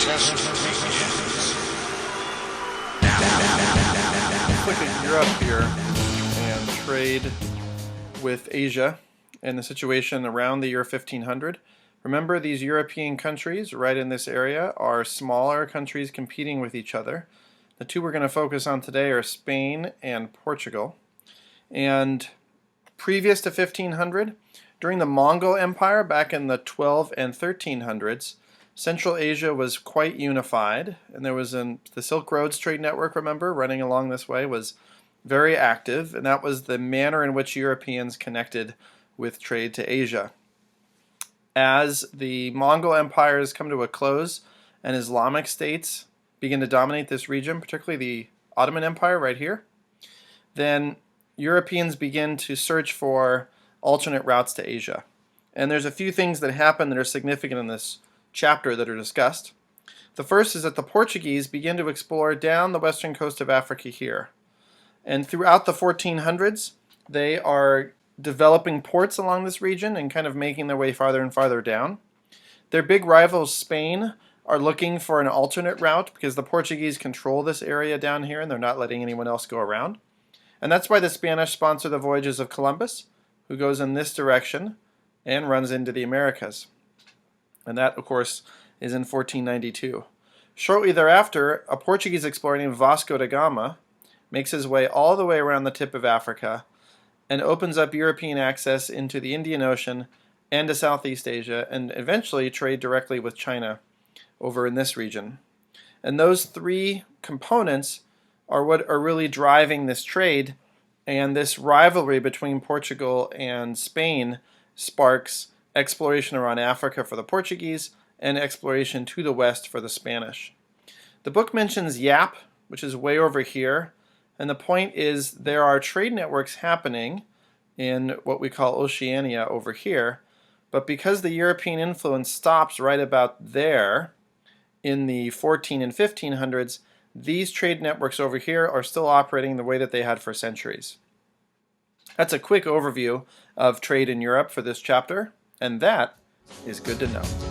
test begins. Let's look at Europe here and trade with Asia and the situation around the year 1500. Remember, these European countries right in this area are smaller countries competing with each other. The two we're going to focus on today are Spain and Portugal. And previous to 1500, during the Mongol Empire back in the 12 and 1300s, Central Asia was quite unified, and there was the Silk Roads trade network, remember, running along this way was very active, and that was the manner in which Europeans connected with trade to Asia. As the Mongol empires come to a close and Islamic states begin to dominate this region, particularly the Ottoman Empire right here, then Europeans begin to search for alternate routes to Asia. And there's a few things that happen that are significant in this chapter that are discussed. The first is that the Portuguese begin to explore down the western coast of Africa here. And throughout the 1400s, they are developing ports along this region and kind of making their way farther and farther down. Their big rivals, Spain, are looking for an alternate route because the Portuguese control this area down here and they're not letting anyone else go around. And that's why the Spanish sponsor the voyages of Columbus, who goes in this direction and runs into the Americas. And that, of course, is in 1492. Shortly thereafter, a Portuguese explorer named Vasco da Gama makes his way all the way around the tip of Africa and opens up European access into the Indian Ocean and to Southeast Asia, and eventually trade directly with China over in this region. And those three components are what are really driving this trade, and this rivalry between Portugal and Spain sparks exploration around Africa for the Portuguese and exploration to the west for the Spanish. The book mentions Yap, which is way over here, and the point is there are trade networks happening in what we call Oceania over here, but because the European influence stops right about there in the 14 and 1500s, these trade networks over here are still operating the way that they had for centuries. That's a quick overview of trade in Europe for this chapter, and that is good to know.